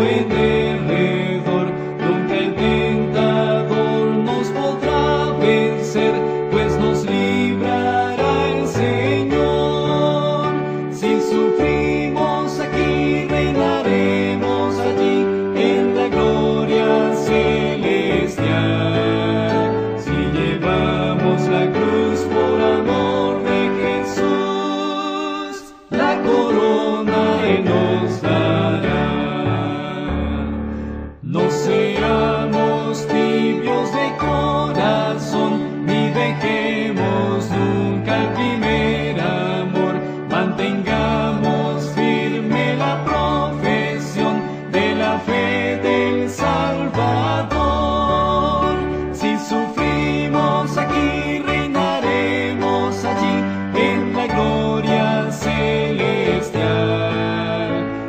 en derredor, nunca el tentador nos podrá vencer, pues nos librará el Señor. Si sufrimos aquí, reinaremos allí en la gloria celestial. Si llevamos la cruz por amor de Jesús, la corona Él nos dará. No seamos tibios de corazón, ni dejemos nunca el primer amor. Mantengamos firme la profesión de la fe del Salvador. Si sufrimos aquí, reinaremos allí en la gloria celestial.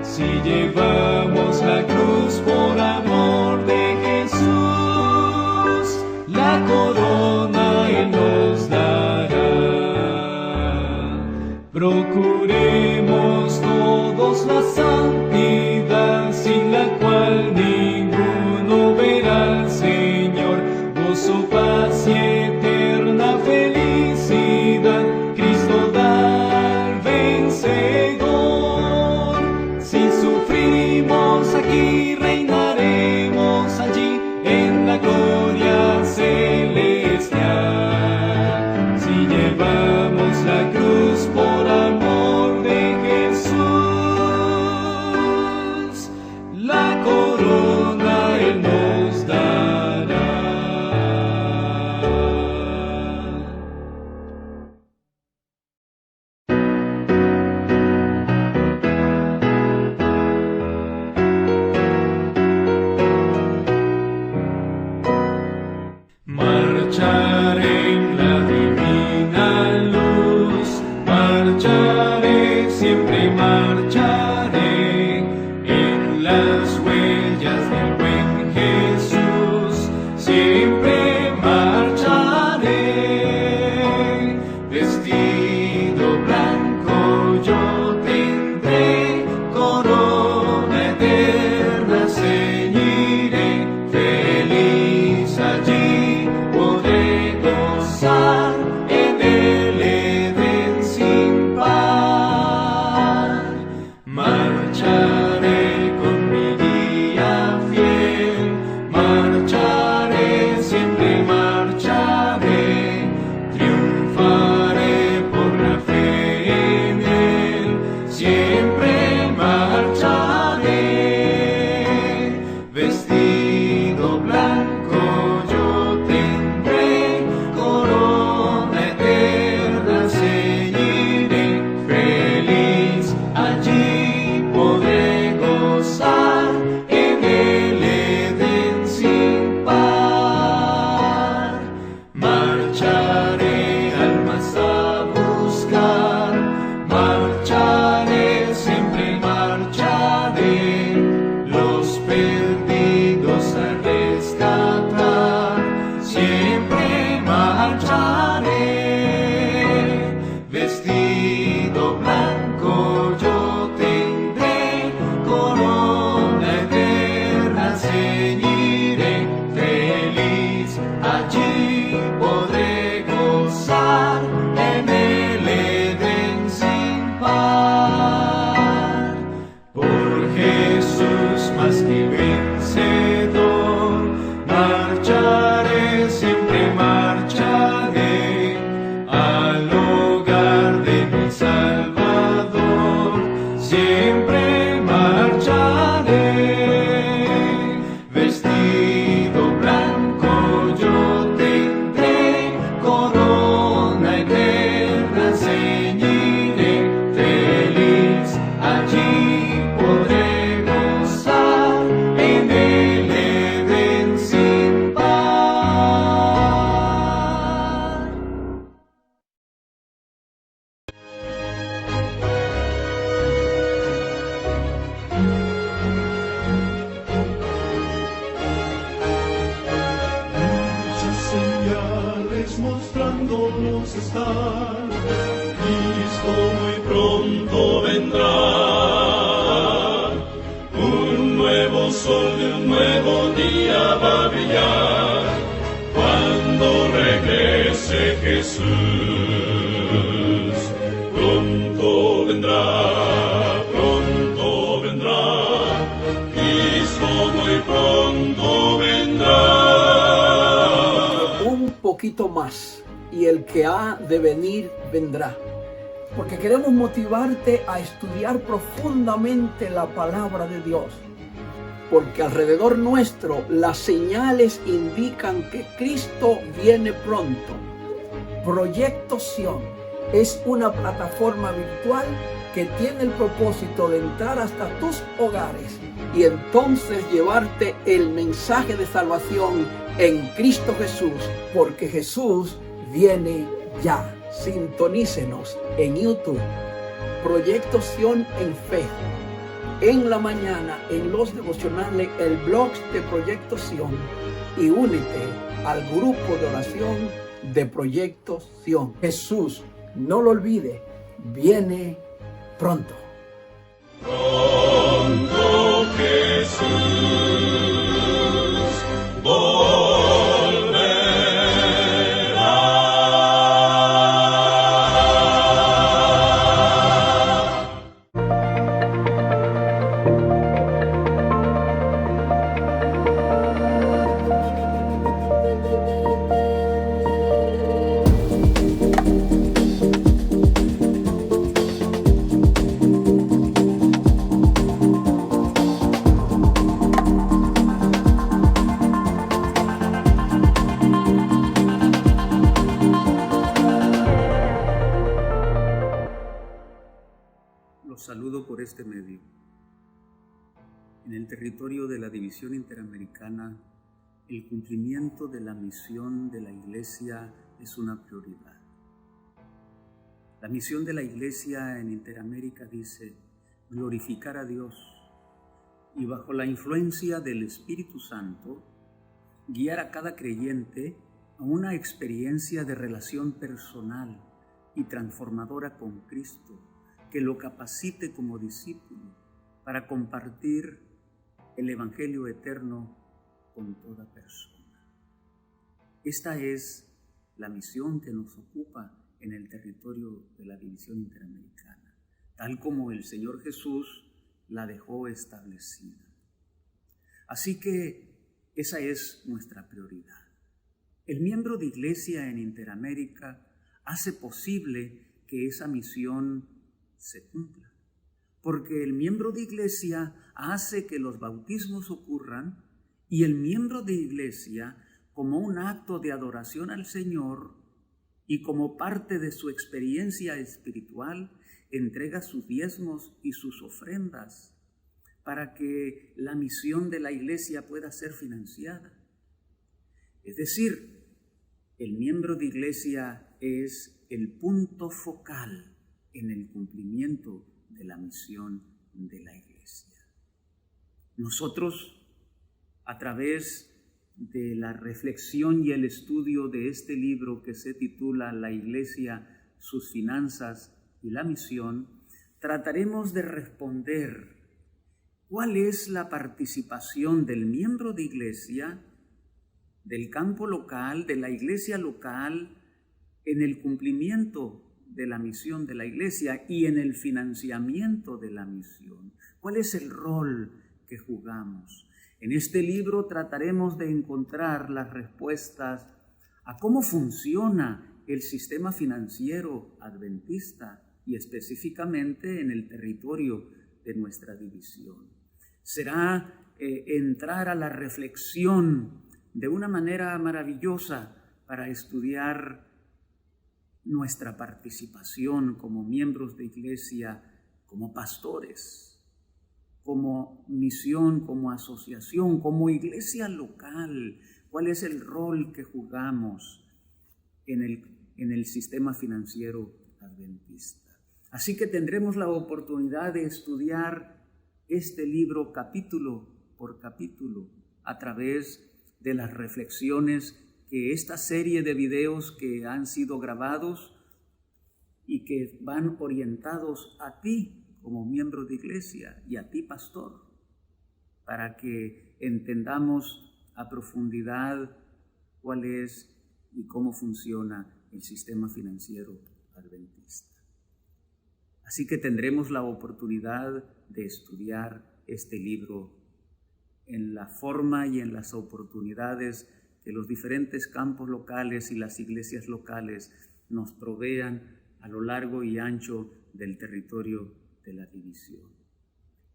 Si llevamos la cruz por amor de Jesús, la corona Él nos dará. Procuremos todos la santidad, sin la cual ninguno verá al Señor. Gozo, paz y eterna felicidad, Cristo da al vencedor. Si sufrimos aquí, reinaremos allí en la gloria celestial. Si llevamos la cruz por amor de Jesús, la corona Él nos dará. Marcharé en la divina luz, marcharé, siempre marcharé en las huellas del buen Jesús, siempre marcharé. Vestido blanco yo tendré, corona eterna ceñiré, feliz allí podré gozar en el Edén sin par. Marcharé con mi guía fiel, marcharé, siempre marcharé, triunfaré por la fe en Él, siempre marcharé. Vestido blanco yo tendré, corona eterna ceñiré, feliz allí podré gozar en el Edén sin par. Marcharé almas a buscar, marcharé, siempre marcharé, los perdidos a rescatar, siempre marcharé. Vestido blanco yo tendré, corona eterna ceñiré, feliz allí podré gozar en el Edén sin par. Por Jesús más que vencedor, marcharé, siempre marcharé al hogar de mi Salvador, siempre marcharé. Vestido blanco yo tendré, corona eterna ceñiré, feliz allí podré gozar en el Edén sin par. Muchas señales mostrándonos están, Cristo muy pronto vendrá, un nuevo nuevo sol de un nuevo día va a brillar cuando regrese Jesús. Pronto vendrá, Cristo muy pronto vendrá. Un poquito más, y el que ha de venir vendrá. Porque queremos motivarte a estudiar profundamente la palabra de Dios. Porque alrededor nuestro las señales indican que Cristo viene pronto. Proyecto Sion es una plataforma virtual que tiene el propósito de entrar hasta tus hogares y entonces llevarte el mensaje de salvación en Cristo Jesús, porque Jesús viene ya. Sintonícenos en YouTube, Proyecto Sion en Facebook, en la mañana en los devocionales, el blog de Proyecto Sion, y únete al grupo de oración de Proyecto Sion. Jesús, no lo olvide, viene pronto. Pronto Jesús volverá. Los saludo por este medio. En el territorio de la División Interamericana, el cumplimiento de la misión de la Iglesia es una prioridad. La misión de la Iglesia en Interamérica dice glorificar a Dios y, bajo la influencia del Espíritu Santo, guiar a cada creyente a una experiencia de relación personal y transformadora con Cristo, que lo capacite como discípulo para compartir el Evangelio eterno con toda persona. Esta es la misión que nos ocupa en el territorio de la División Interamericana, tal como el Señor Jesús la dejó establecida. Así que esa es nuestra prioridad. El miembro de iglesia en Interamérica hace posible que esa misión se cumpla, porque el miembro de iglesia hace que los bautismos ocurran y el miembro de iglesia, como un acto de adoración al Señor y como parte de su experiencia espiritual, entrega sus diezmos y sus ofrendas para que la misión de la iglesia pueda ser financiada. Es decir, el miembro de iglesia es el punto focal en el cumplimiento de la misión de la iglesia. Nosotros, a través de la reflexión y el estudio de este libro que se titula La Iglesia, sus finanzas y la misión, trataremos de responder cuál es la participación del miembro de iglesia, del campo local, de la iglesia local, en el cumplimiento de la misión de la iglesia y en el financiamiento de la misión. ¿Cuál es el rol que jugamos? En este libro trataremos de encontrar las respuestas a cómo funciona el sistema financiero adventista y específicamente en el territorio de nuestra división. Será entrar a la reflexión de una manera maravillosa para estudiar nuestra participación como miembros de iglesia, como pastores, como misión, como asociación, como iglesia local. ¿Cuál es el rol que jugamos en el sistema financiero adventista? Así que tendremos la oportunidad de estudiar este libro capítulo por capítulo a través de las reflexiones que esta serie de videos que han sido grabados y que van orientados a ti como miembro de iglesia y a ti pastor, para que entendamos a profundidad cuál es y cómo funciona el sistema financiero adventista. Así que tendremos la oportunidad de estudiar este libro en la forma y en las oportunidades que los diferentes campos locales y las iglesias locales nos provean a lo largo y ancho del territorio de la división.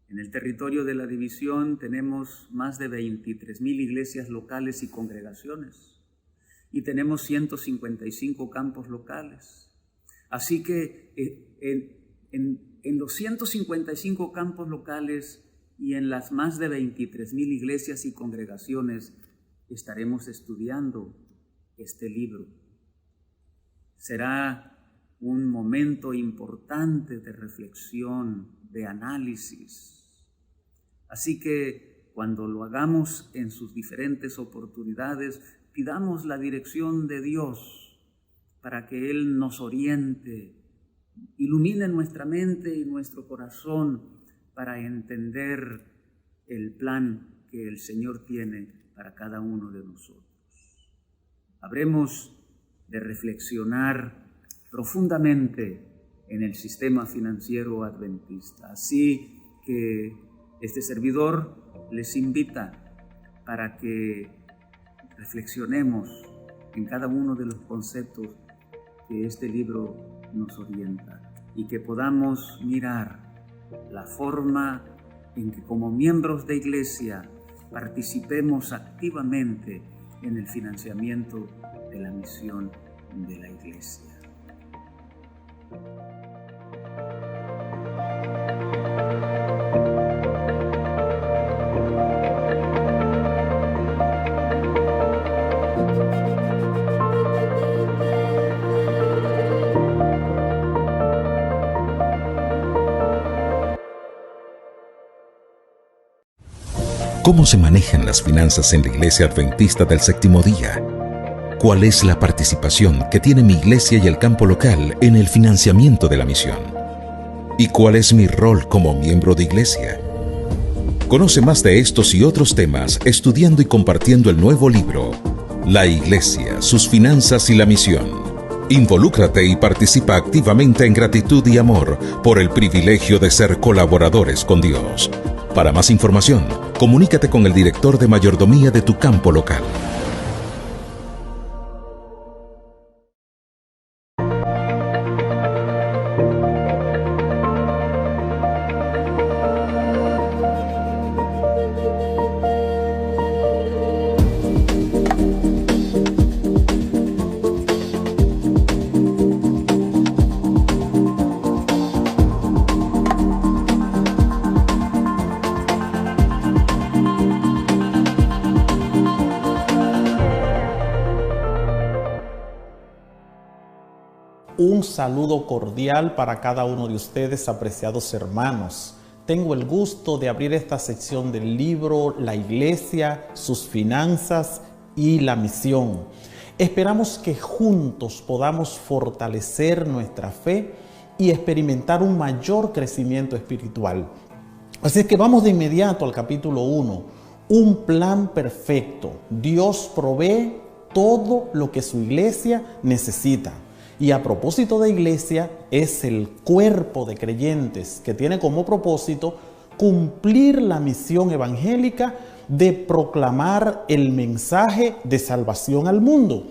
En el territorio de la división tenemos más de 23,000 iglesias locales y congregaciones, y tenemos 155 campos locales. Así que en los 155 campos locales y en las más de 23,000 iglesias y congregaciones estaremos estudiando este libro. Será un momento importante de reflexión, de análisis. Así que cuando lo hagamos en sus diferentes oportunidades, pidamos la dirección de Dios para que Él nos oriente, ilumine nuestra mente y nuestro corazón para entender el plan que el Señor tiene para cada uno de nosotros. Habremos de reflexionar profundamente en el sistema financiero adventista. Así que este servidor les invita para que reflexionemos en cada uno de los conceptos que este libro nos orienta y que podamos mirar la forma en que como miembros de iglesia participemos activamente en el financiamiento de la misión de la iglesia. ¿Cómo se manejan las finanzas en la Iglesia Adventista del Séptimo Día? ¿Cuál es la participación que tiene mi iglesia y el campo local en el financiamiento de la misión? ¿Y cuál es mi rol como miembro de iglesia? Conoce más de estos y otros temas estudiando y compartiendo el nuevo libro, La Iglesia, sus finanzas y la misión. Involúcrate y participa activamente en gratitud y amor por el privilegio de ser colaboradores con Dios. Para más información, comunícate con el director de mayordomía de tu campo local. Un saludo cordial para cada uno de ustedes, apreciados hermanos. Tengo el gusto de abrir esta sección del libro La Iglesia, sus finanzas y la misión. Esperamos que juntos podamos fortalecer nuestra fe y experimentar un mayor crecimiento espiritual. Así es que vamos de inmediato al capítulo 1. Un plan perfecto. Dios provee todo lo que su iglesia necesita. Y a propósito de iglesia, es el cuerpo de creyentes que tiene como propósito cumplir la misión evangélica de proclamar el mensaje de salvación al mundo.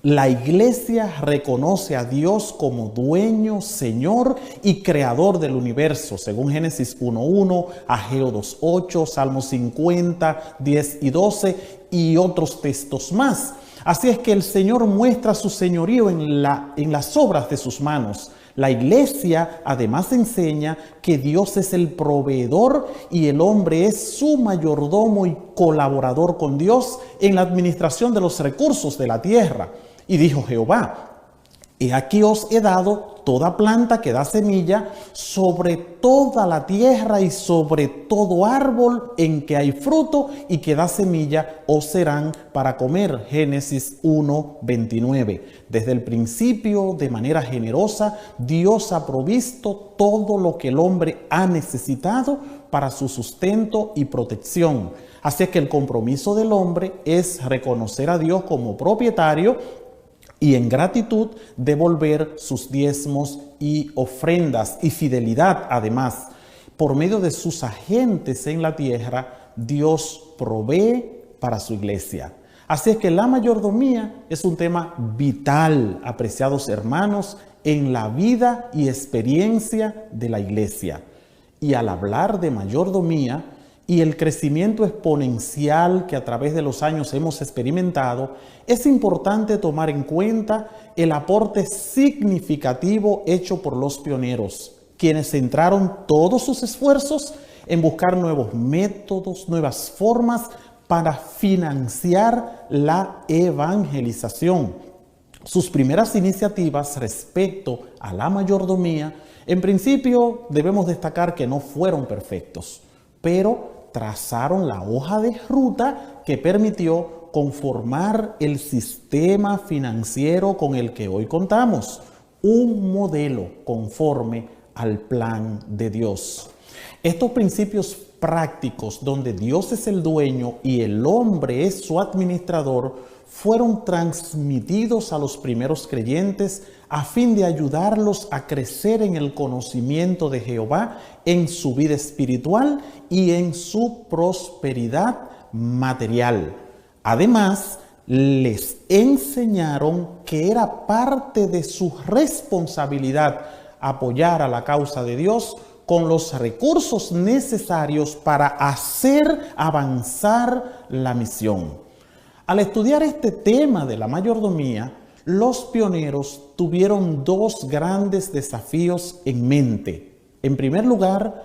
La iglesia reconoce a Dios como dueño, Señor y creador del universo, según Génesis 1:1, Ageo 2:8, Salmos 50, 10 y 12 y otros textos más. Así es que el Señor muestra su señorío en las obras de sus manos. La iglesia además enseña que Dios es el proveedor y el hombre es su mayordomo y colaborador con Dios en la administración de los recursos de la tierra. Y dijo Jehová: He aquí os he dado toda planta que da semilla sobre toda la tierra y sobre todo árbol en que hay fruto y que da semilla os serán para comer. Génesis 1:29. Desde el principio, de manera generosa, Dios ha provisto todo lo que el hombre ha necesitado para su sustento y protección. Así que el compromiso del hombre es reconocer a Dios como propietario y en gratitud devolver sus diezmos y ofrendas y fidelidad. Además, por medio de sus agentes en la tierra, Dios provee para su iglesia. Así es que la mayordomía es un tema vital, apreciados hermanos, en la vida y experiencia de la iglesia. Y al hablar de mayordomía y el crecimiento exponencial que a través de los años hemos experimentado, es importante tomar en cuenta el aporte significativo hecho por los pioneros, quienes centraron todos sus esfuerzos en buscar nuevos métodos, nuevas formas para financiar la evangelización. Sus primeras iniciativas respecto a la mayordomía, en principio debemos destacar que no fueron perfectos, pero trazaron la hoja de ruta que permitió conformar el sistema financiero con el que hoy contamos, un modelo conforme al plan de Dios. Estos principios prácticos, donde Dios es el dueño y el hombre es su administrador, fueron transmitidos a los primeros creyentes a fin de ayudarlos a crecer en el conocimiento de Jehová, en su vida espiritual y en su prosperidad material. Además, les enseñaron que era parte de su responsabilidad apoyar a la causa de Dios con los recursos necesarios para hacer avanzar la misión. Al estudiar este tema de la mayordomía, los pioneros tuvieron dos grandes desafíos en mente. En primer lugar,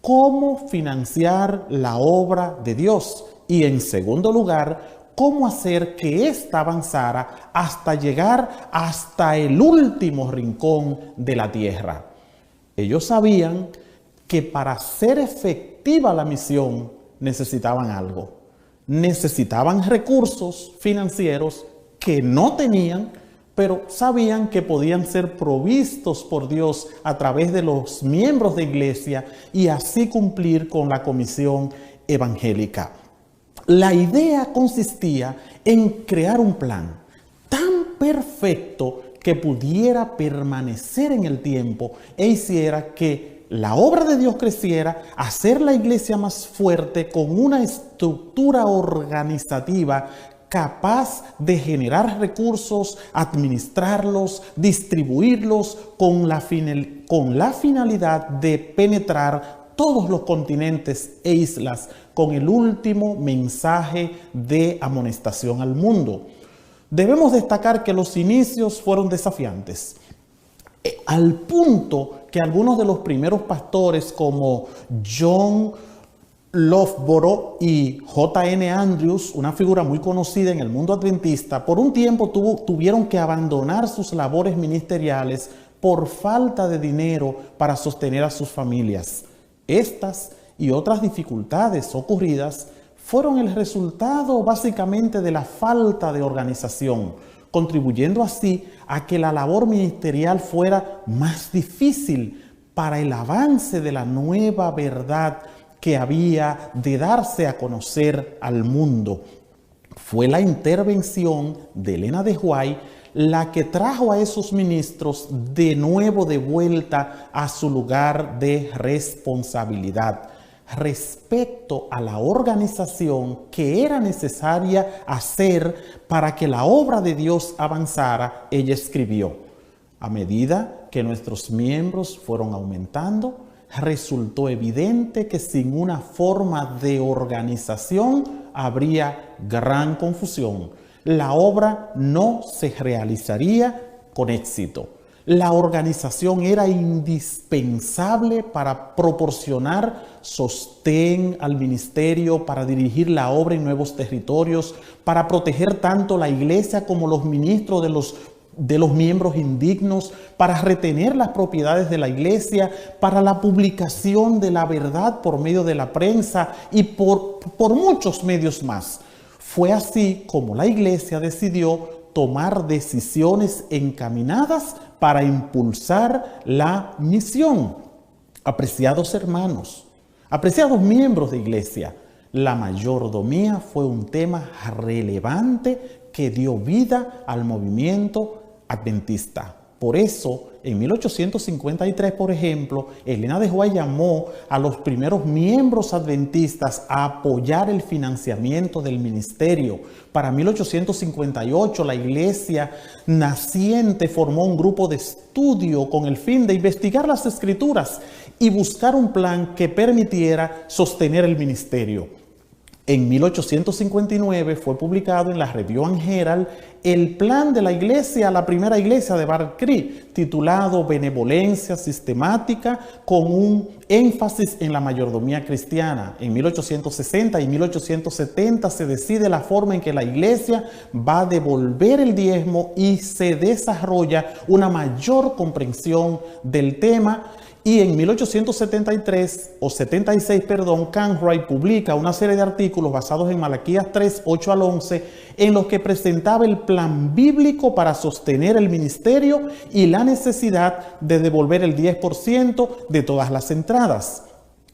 cómo financiar la obra de Dios y en segundo lugar, cómo hacer que ésta avanzara hasta llegar hasta el último rincón de la tierra. Ellos sabían que para ser efectiva la misión necesitaban algo. Necesitaban recursos financieros que no tenían, pero sabían que podían ser provistos por Dios a través de los miembros de iglesia y así cumplir con la comisión evangélica. La idea consistía en crear un plan tan perfecto que pudiera permanecer en el tiempo e hiciera que la obra de Dios creciera, hacer la iglesia más fuerte con una estructura organizativa capaz de generar recursos, administrarlos, distribuirlos con la finalidad de penetrar todos los continentes e islas con el último mensaje de amonestación al mundo. Debemos destacar que los inicios fueron desafiantes, al punto que algunos de los primeros pastores como John Loughborough y J.N. Andrews, una figura muy conocida en el mundo adventista, por un tiempo tuvieron que abandonar sus labores ministeriales por falta de dinero para sostener a sus familias. Estas y otras dificultades ocurridas fueron el resultado básicamente de la falta de organización, contribuyendo así a que la labor ministerial fuera más difícil para el avance de la nueva verdad que había de darse a conocer al mundo. Fue la intervención de Elena de White la que trajo a esos ministros de nuevo de vuelta a su lugar de responsabilidad respecto a la organización que era necesaria hacer para que la obra de Dios avanzara. Ella escribió: a medida que nuestros miembros fueron aumentando, resultó evidente que sin una forma de organización habría gran confusión. La obra no se realizaría con éxito. La organización era indispensable para proporcionar sostén al ministerio, para dirigir la obra en nuevos territorios, para proteger tanto la iglesia como los ministros de los de los miembros indignos, para retener las propiedades de la iglesia, para la publicación de la verdad por medio de la prensa y por muchos medios más. Fue así como la iglesia decidió tomar decisiones encaminadas para impulsar la misión. Apreciados hermanos, apreciados miembros de iglesia, la mayordomía fue un tema relevante que dio vida al movimiento adventista. Por eso, en 1853, por ejemplo, Elena de White llamó a los primeros miembros adventistas a apoyar el financiamiento del ministerio. Para 1858, la iglesia naciente formó un grupo de estudio con el fin de investigar las escrituras y buscar un plan que permitiera sostener el ministerio. En 1859 fue publicado en la Review and Herald el plan de la iglesia, la primera iglesia de Battle Creek, titulado Benevolencia Sistemática, con un énfasis en la mayordomía cristiana. En 1860 y 1870 se decide la forma en que la iglesia va a devolver el diezmo y se desarrolla una mayor comprensión del tema. Y en 1876, Cartwright publica una serie de artículos basados en Malaquías 3, 8 al 11, en los que presentaba el plan bíblico para sostener el ministerio y la necesidad de devolver el 10% de todas las entradas.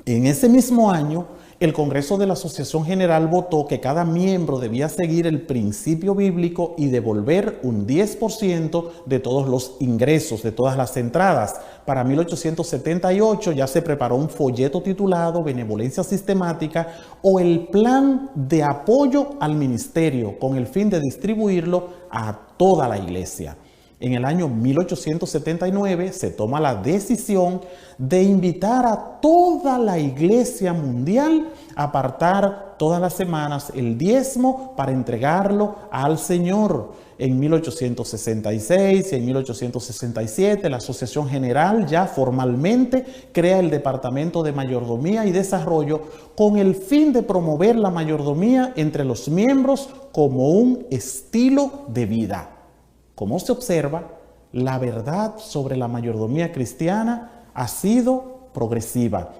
En ese mismo año, el Congreso de la Asociación General votó que cada miembro debía seguir el principio bíblico y devolver un 10% de todos los ingresos, de todas las entradas. Para 1878 ya se preparó un folleto titulado Benevolencia Sistemática o el Plan de Apoyo al Ministerio, con el fin de distribuirlo a toda la iglesia. En el año 1879 se toma la decisión de invitar a toda la iglesia mundial a apartar todas las semanas el diezmo para entregarlo al Señor. En 1866 y en 1867 la Asociación General ya formalmente crea el Departamento de Mayordomía y Desarrollo con el fin de promover la mayordomía entre los miembros como un estilo de vida. Como se observa, la verdad sobre la mayordomía cristiana ha sido progresiva.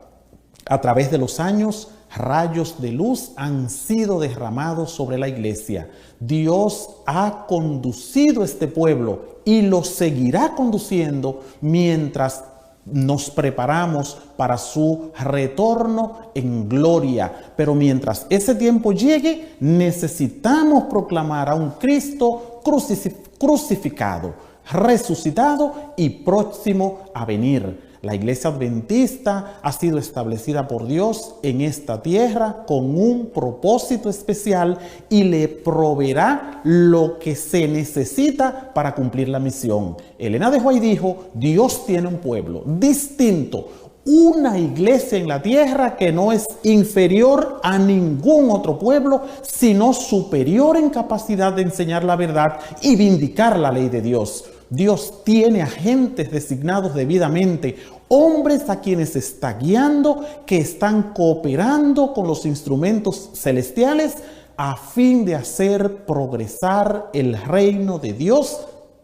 A través de los años, rayos de luz han sido derramados sobre la iglesia. Dios ha conducido este pueblo y lo seguirá conduciendo mientras nos preparamos para su retorno en gloria. Pero mientras ese tiempo llegue, necesitamos proclamar a un Cristo crucificado, resucitado y próximo a venir. La iglesia adventista ha sido establecida por Dios en esta tierra con un propósito especial y le proveerá lo que se necesita para cumplir la misión. Elena de White dijo: Dios tiene un pueblo distinto, una iglesia en la tierra que no es inferior a ningún otro pueblo, sino superior en capacidad de enseñar la verdad y vindicar la ley de Dios. Dios tiene agentes designados debidamente, hombres a quienes está guiando, que están cooperando con los instrumentos celestiales a fin de hacer progresar el reino de Dios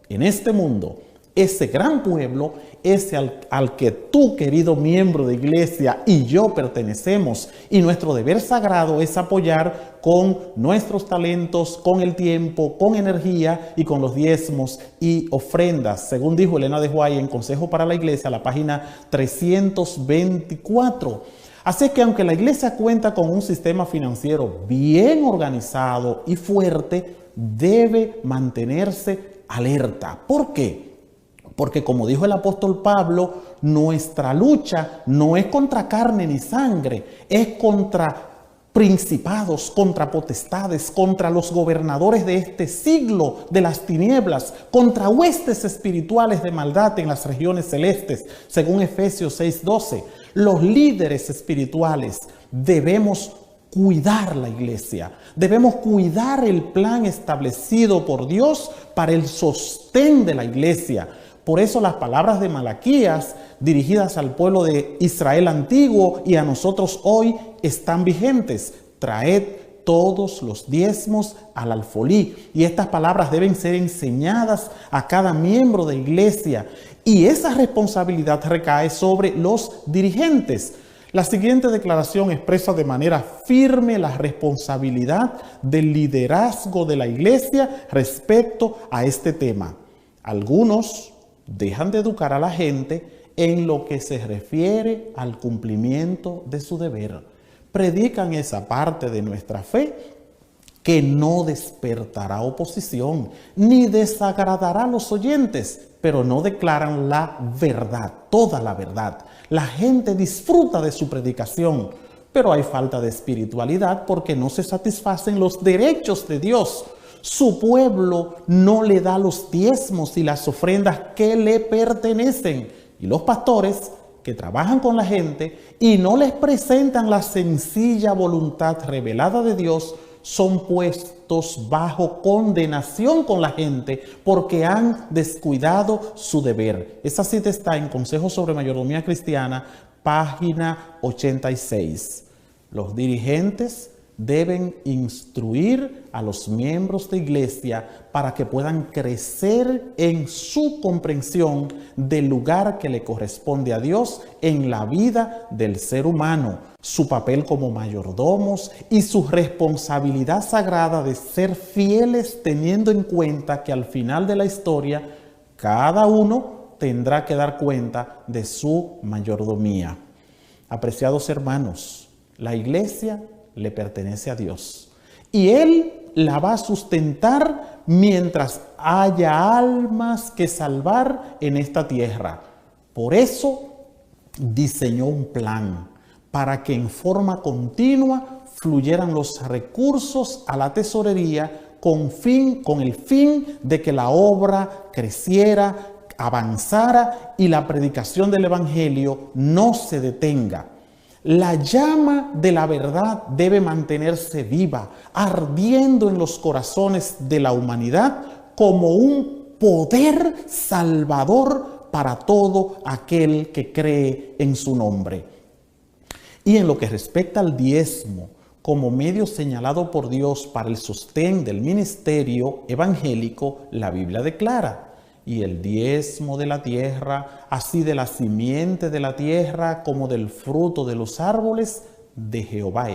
en este mundo. Ese gran pueblo, ese al que tú, querido miembro de iglesia, y yo pertenecemos, y nuestro deber sagrado es apoyar con nuestros talentos, con el tiempo, con energía y con los diezmos y ofrendas, según dijo Elena de White en Consejo para la Iglesia, la página 324. Así que aunque la iglesia cuenta con un sistema financiero bien organizado y fuerte, debe mantenerse alerta. ¿Por qué? Porque como dijo el apóstol Pablo, nuestra lucha no es contra carne ni sangre, es contra principados, contra potestades, contra los gobernadores de este siglo de las tinieblas, contra huestes espirituales de maldad en las regiones celestes, según Efesios 6:12. Los líderes espirituales debemos cuidar la iglesia, debemos cuidar el plan establecido por Dios para el sostén de la iglesia. Por eso las palabras de Malaquías dirigidas al pueblo de Israel antiguo y a nosotros hoy están vigentes. Traed todos los diezmos al alfolí. Y estas palabras deben ser enseñadas a cada miembro de iglesia. Y esa responsabilidad recae sobre los dirigentes. La siguiente declaración expresa de manera firme la responsabilidad del liderazgo de la iglesia respecto a este tema. Algunos dejan de educar a la gente en lo que se refiere al cumplimiento de su deber. Predican esa parte de nuestra fe que no despertará oposición ni desagradará a los oyentes, pero no declaran la verdad, toda la verdad. La gente disfruta de su predicación, pero hay falta de espiritualidad porque no se satisfacen los derechos de Dios. Su pueblo no le da los diezmos y las ofrendas que le pertenecen. Y los pastores que trabajan con la gente y no les presentan la sencilla voluntad revelada de Dios son puestos bajo condenación con la gente porque han descuidado su deber. Esa cita está en Consejo sobre Mayordomía Cristiana, página 86. Los dirigentes deben instruir a los miembros de iglesia para que puedan crecer en su comprensión del lugar que le corresponde a Dios en la vida del ser humano, su papel como mayordomos y su responsabilidad sagrada de ser fieles, teniendo en cuenta que al final de la historia cada uno tendrá que dar cuenta de su mayordomía. Apreciados hermanos, la iglesia le pertenece a Dios y Él la va a sustentar mientras haya almas que salvar en esta tierra. Por eso diseñó un plan para que en forma continua fluyeran los recursos a la tesorería con el fin de que la obra creciera, avanzara y la predicación del evangelio no se detenga. La llama de la verdad debe mantenerse viva, ardiendo en los corazones de la humanidad como un poder salvador para todo aquel que cree en su nombre. Y en lo que respecta al diezmo, como medio señalado por Dios para el sostén del ministerio evangélico, la Biblia declara: y el diezmo de la tierra, así de la simiente de la tierra como del fruto de los árboles, de Jehová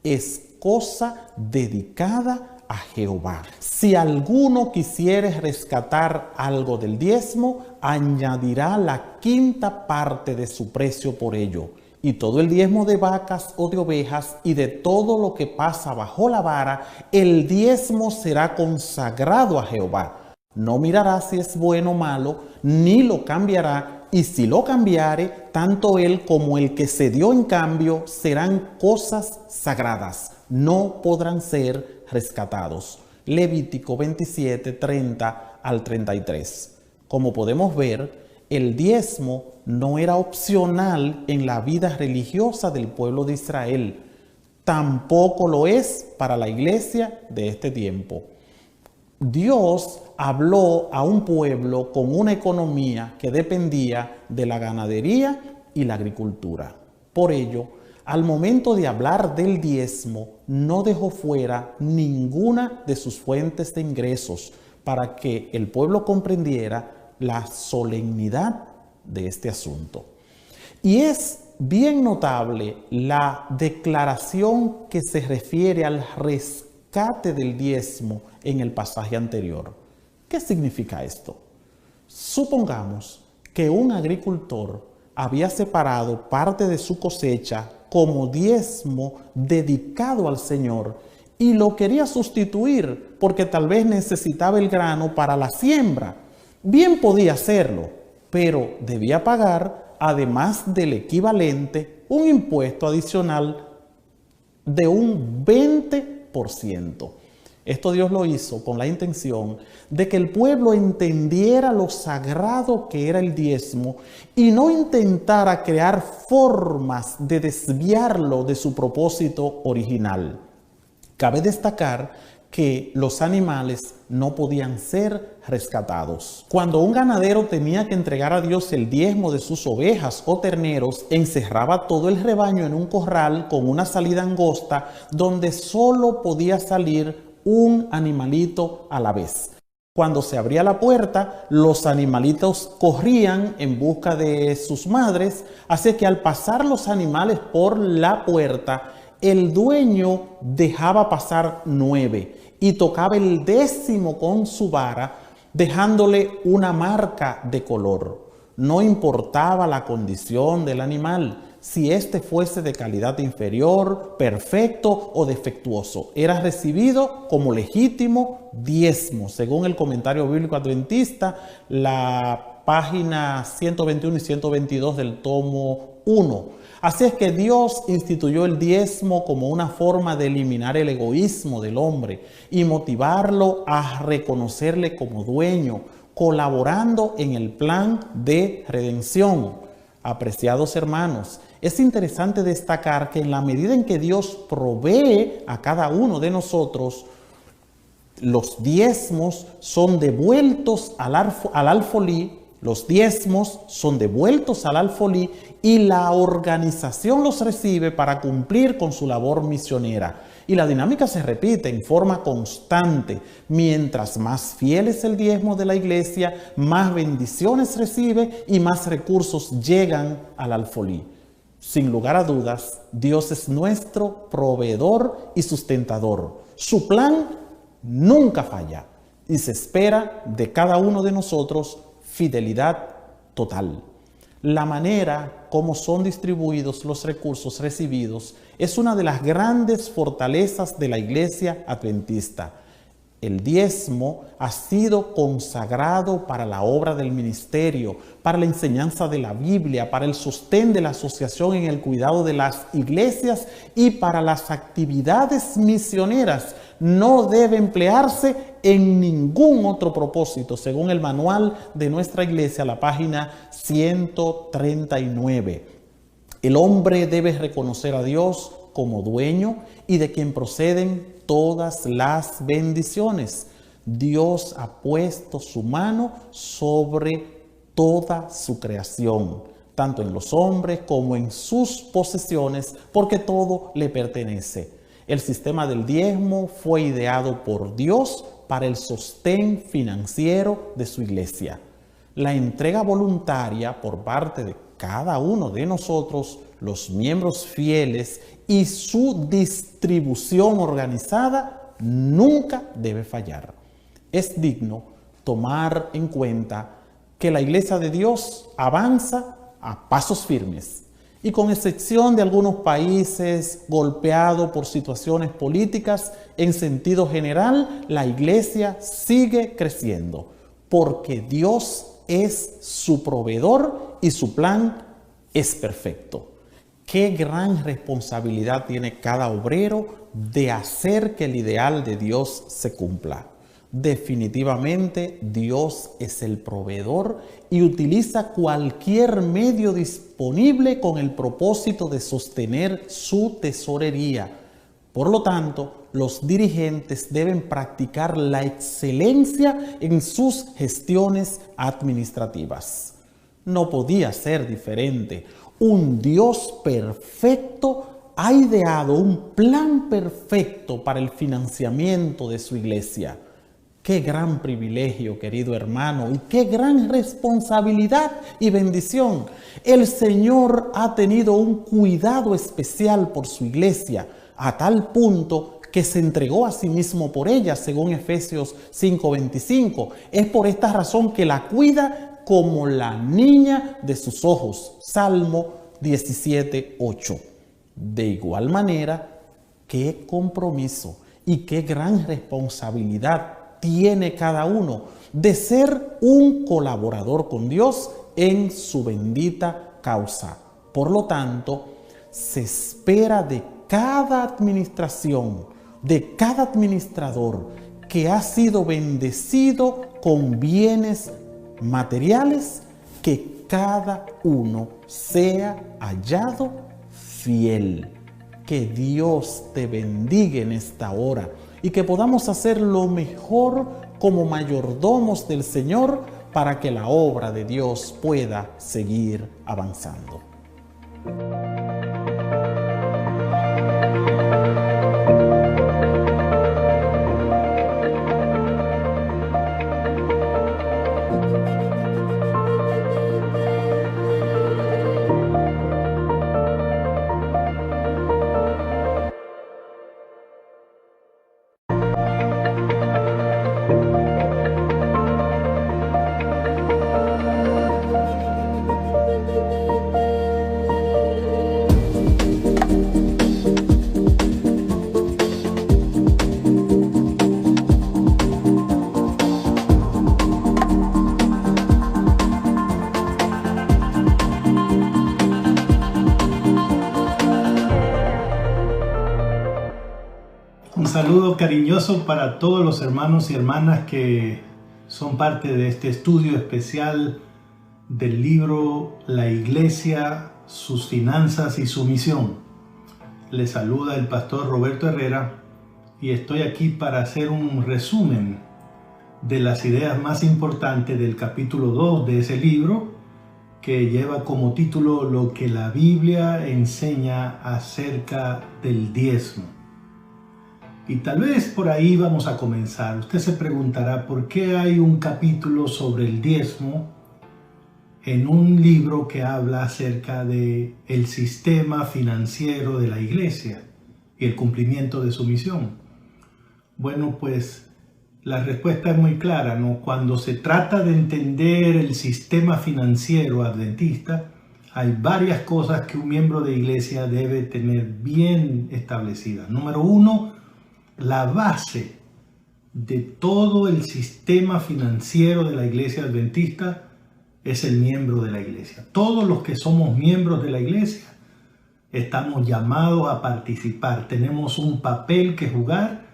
es cosa dedicada a Jehová. Si alguno quisiere rescatar algo del diezmo, añadirá la quinta parte de su precio por ello. Y todo el diezmo de vacas o de ovejas y de todo lo que pasa bajo la vara, el diezmo será consagrado a Jehová. No mirará si es bueno o malo, ni lo cambiará, y si lo cambiare, tanto él como el que se dio en cambio serán cosas sagradas, no podrán ser rescatados. Levítico 27, 30 al 33. Como podemos ver, el diezmo no era opcional en la vida religiosa del pueblo de Israel. Tampoco lo es para la iglesia de este tiempo. Dios habló a un pueblo con una economía que dependía de la ganadería y la agricultura. Por ello, al momento de hablar del diezmo, no dejó fuera ninguna de sus fuentes de ingresos para que el pueblo comprendiera la solemnidad de este asunto. Y es bien notable la declaración que se refiere al rescate del diezmo en el pasaje anterior. ¿Qué significa esto? Supongamos que un agricultor había separado parte de su cosecha como diezmo dedicado al Señor y lo quería sustituir porque tal vez necesitaba el grano para la siembra. Bien podía hacerlo, pero debía pagar, además del equivalente, un impuesto adicional de un 20%. Esto Dios lo hizo con la intención de que el pueblo entendiera lo sagrado que era el diezmo y no intentara crear formas de desviarlo de su propósito original. Cabe destacar que los animales no podían ser rescatados. Cuando un ganadero tenía que entregar a Dios el diezmo de sus ovejas o terneros, encerraba todo el rebaño en un corral con una salida angosta donde solo podía salir un animalito a la vez. Cuando se abría la puerta, los animalitos corrían en busca de sus madres, así que al pasar los animales por la puerta, el dueño dejaba pasar 9 y tocaba el 10º con su vara, dejándole una marca de color. No importaba la condición del animal, si éste fuese de calidad inferior, perfecto o defectuoso, era recibido como legítimo diezmo, según el comentario bíblico adventista, la página 121 y 122 del tomo 1. Así es que Dios instituyó el diezmo como una forma de eliminar el egoísmo del hombre y motivarlo a reconocerle como dueño, colaborando en el plan de redención. Apreciados hermanos, es interesante destacar que en la medida en que Dios provee a cada uno de nosotros, los diezmos son devueltos al alfolí. Los diezmos son devueltos al alfolí y la organización los recibe para cumplir con su labor misionera. Y la dinámica se repite en forma constante. Mientras más fiel es el diezmo de la iglesia, más bendiciones recibe y más recursos llegan al alfolí. Sin lugar a dudas, Dios es nuestro proveedor y sustentador. Su plan nunca falla y se espera de cada uno de nosotros fidelidad total. La manera como son distribuidos los recursos recibidos es una de las grandes fortalezas de la Iglesia Adventista. El diezmo ha sido consagrado para la obra del ministerio, para la enseñanza de la Biblia, para el sostén de la asociación en el cuidado de las iglesias y para las actividades misioneras. No debe emplearse en ningún otro propósito, según el manual de nuestra iglesia, la página 139. El hombre debe reconocer a Dios como dueño y de quien proceden todas las bendiciones. Dios ha puesto su mano sobre toda su creación, tanto en los hombres como en sus posesiones, porque todo le pertenece. El sistema del diezmo fue ideado por Dios para el sostén financiero de su iglesia. La entrega voluntaria por parte de cada uno de nosotros, los miembros fieles, y su distribución organizada nunca debe fallar. Es digno tomar en cuenta que la Iglesia de Dios avanza a pasos firmes y con excepción de algunos países golpeados por situaciones políticas, en sentido general, la Iglesia sigue creciendo porque Dios es su proveedor y su plan es perfecto. Qué gran responsabilidad tiene cada obrero de hacer que el ideal de Dios se cumpla. Definitivamente Dios es el proveedor y utiliza cualquier medio disponible con el propósito de sostener su tesorería. Por lo tanto, los dirigentes deben practicar la excelencia en sus gestiones administrativas. No podía ser diferente. Un Dios perfecto ha ideado un plan perfecto para el financiamiento de su iglesia. Qué gran privilegio, querido hermano, y qué gran responsabilidad y bendición. El Señor ha tenido un cuidado especial por su iglesia, a tal punto que se entregó a sí mismo por ella, según Efesios 5:25. Es por esta razón que la cuida como la niña de sus ojos. Salmo 17:8. De igual manera, qué compromiso y qué gran responsabilidad tiene cada uno de ser un colaborador con Dios en su bendita causa. Por lo tanto, se espera de cada administración, de cada administrador que ha sido bendecido con bienes materiales, que cada uno sea hallado fiel. Que Dios te bendiga en esta hora y que podamos hacer lo mejor como mayordomos del Señor para que la obra de Dios pueda seguir avanzando. Un saludo cariñoso para todos los hermanos y hermanas que son parte de este estudio especial del libro La Iglesia, sus finanzas y su misión. Les saluda el pastor Roberto Herrera y estoy aquí para hacer un resumen de las ideas más importantes del capítulo 2 de ese libro, que lleva como título Lo que la Biblia enseña acerca del diezmo. Y tal vez por ahí vamos a comenzar. Usted se preguntará por qué hay un capítulo sobre el diezmo en un libro que habla acerca de el sistema financiero de la iglesia y el cumplimiento de su misión. Bueno, pues la respuesta es muy clara, ¿no? Cuando se trata de entender el sistema financiero adventista, hay varias cosas que un miembro de iglesia debe tener bien establecidas. Número uno, la base de todo el sistema financiero de la iglesia adventista es el miembro de la iglesia. Todos los que somos miembros de la iglesia estamos llamados a participar. Tenemos un papel que jugar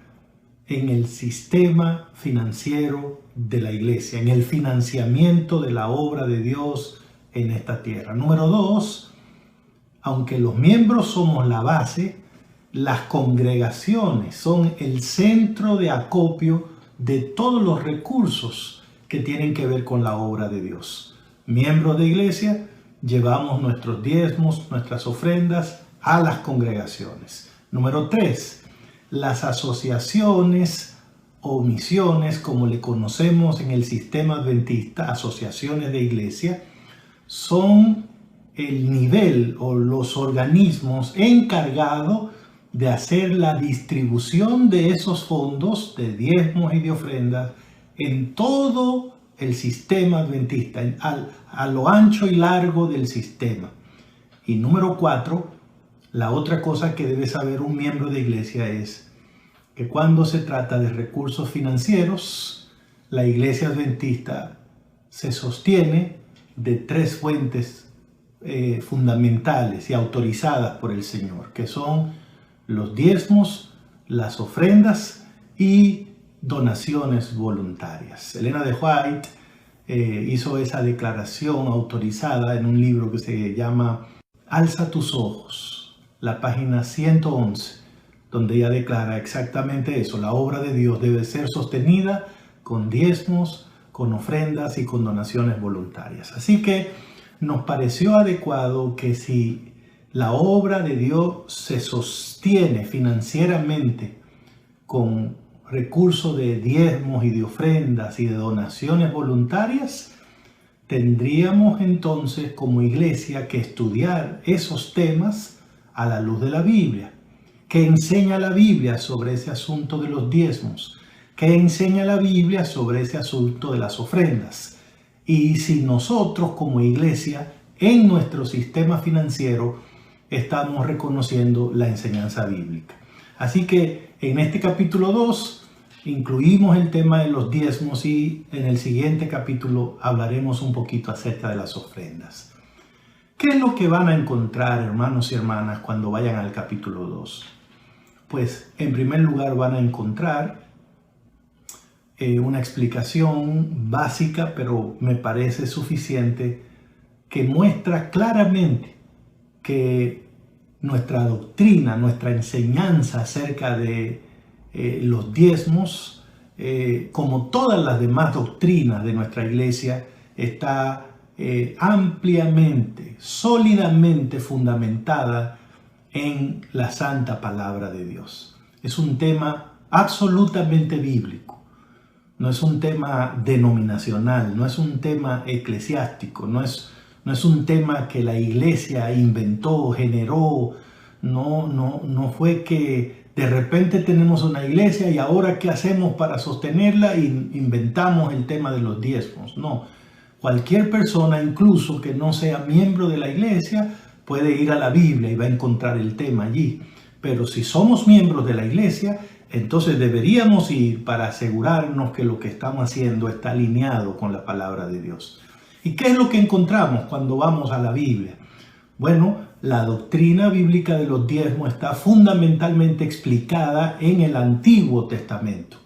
en el sistema financiero de la iglesia, en el financiamiento de la obra de Dios en esta tierra. Número dos, aunque los miembros somos la base, las congregaciones son el centro de acopio de todos los recursos que tienen que ver con la obra de Dios. Miembros de iglesia, llevamos nuestros diezmos, nuestras ofrendas a las congregaciones. Número 3, las asociaciones o misiones, como le conocemos en el sistema adventista, asociaciones de iglesia, son el nivel o los organismos encargados de hacer la distribución de esos fondos de diezmos y de ofrendas en todo el sistema adventista, a lo ancho y largo del sistema. Y número 4, la otra cosa que debe saber un miembro de iglesia es que cuando se trata de recursos financieros, la iglesia adventista se sostiene de 3 fuentes fundamentales y autorizadas por el Señor, que son los diezmos, las ofrendas y donaciones voluntarias. Elena de White hizo esa declaración autorizada en un libro que se llama Alza tus ojos, la página 111, donde ella declara exactamente eso. La obra de Dios debe ser sostenida con diezmos, con ofrendas y con donaciones voluntarias. Así que nos pareció adecuado que si la obra de Dios se sostiene financieramente con recursos de diezmos y de ofrendas y de donaciones voluntarias, tendríamos entonces como iglesia que estudiar esos temas a la luz de la Biblia. ¿Qué enseña la Biblia sobre ese asunto de los diezmos? ¿Qué enseña la Biblia sobre ese asunto de las ofrendas? Y si nosotros como iglesia en nuestro sistema financiero estamos reconociendo la enseñanza bíblica. Así que en este capítulo 2 incluimos el tema de los diezmos y en el siguiente capítulo hablaremos un poquito acerca de las ofrendas. ¿Qué es lo que van a encontrar, hermanos y hermanas, cuando vayan al capítulo 2? Pues en primer lugar van a encontrar una explicación básica, pero me parece suficiente, que muestra claramente que nuestra doctrina, nuestra enseñanza acerca de los diezmos, como todas las demás doctrinas de nuestra iglesia, está ampliamente, sólidamente fundamentada en la santa palabra de Dios. Es un tema absolutamente bíblico. No es un tema denominacional, no es un tema eclesiástico, no es un tema que la iglesia inventó, generó. No fue que de repente tenemos una iglesia y ahora ¿qué hacemos para sostenerla? Y inventamos el tema de los diezmos. No, cualquier persona, incluso que no sea miembro de la iglesia, puede ir a la Biblia y va a encontrar el tema allí. Pero si somos miembros de la iglesia, entonces deberíamos ir para asegurarnos que lo que estamos haciendo está alineado con la palabra de Dios. ¿Y qué es lo que encontramos cuando vamos a la Biblia? Bueno, la doctrina bíblica de los diezmos está fundamentalmente explicada en el Antiguo Testamento.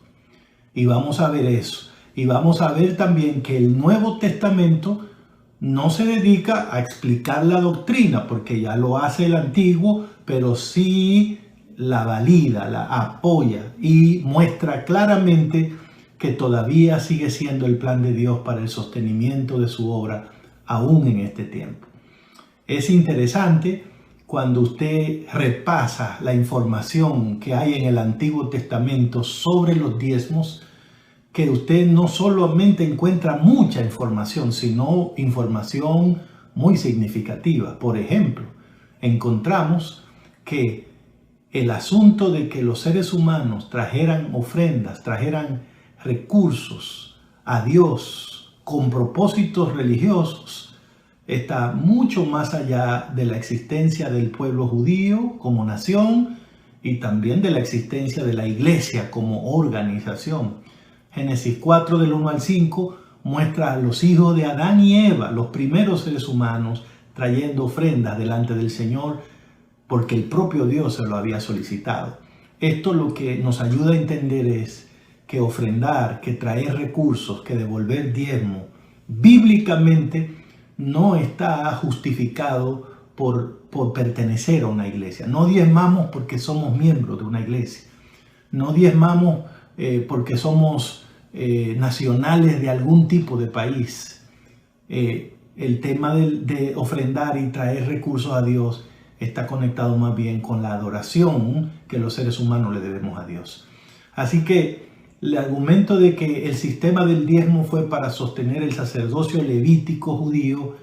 Y vamos a ver eso. Y vamos a ver también que el Nuevo Testamento no se dedica a explicar la doctrina, porque ya lo hace el Antiguo, pero sí la valida, la apoya y muestra claramente que todavía sigue siendo el plan de Dios para el sostenimiento de su obra, aún en este tiempo. Es interesante cuando usted repasa la información que hay en el Antiguo Testamento sobre los diezmos, que usted no solamente encuentra mucha información, sino información muy significativa. Por ejemplo, encontramos que el asunto de que los seres humanos trajeran ofrendas, trajeran recursos a Dios con propósitos religiosos, está mucho más allá de la existencia del pueblo judío como nación y también de la existencia de la iglesia como organización. Génesis 4 del 1 al 5 muestra a los hijos de Adán y Eva, los primeros seres humanos, trayendo ofrendas delante del Señor porque el propio Dios se lo había solicitado. Esto lo que nos ayuda a entender es que ofrendar, que traer recursos, que devolver diezmo, bíblicamente no está justificado por pertenecer a una iglesia. No diezmamos porque somos miembros de una iglesia. No diezmamos porque somos nacionales de algún tipo de país. El tema de ofrendar y traer recursos a Dios está conectado más bien con la adoración que los seres humanos le debemos a Dios. Así que el argumento de que el sistema del diezmo fue para sostener el sacerdocio levítico judío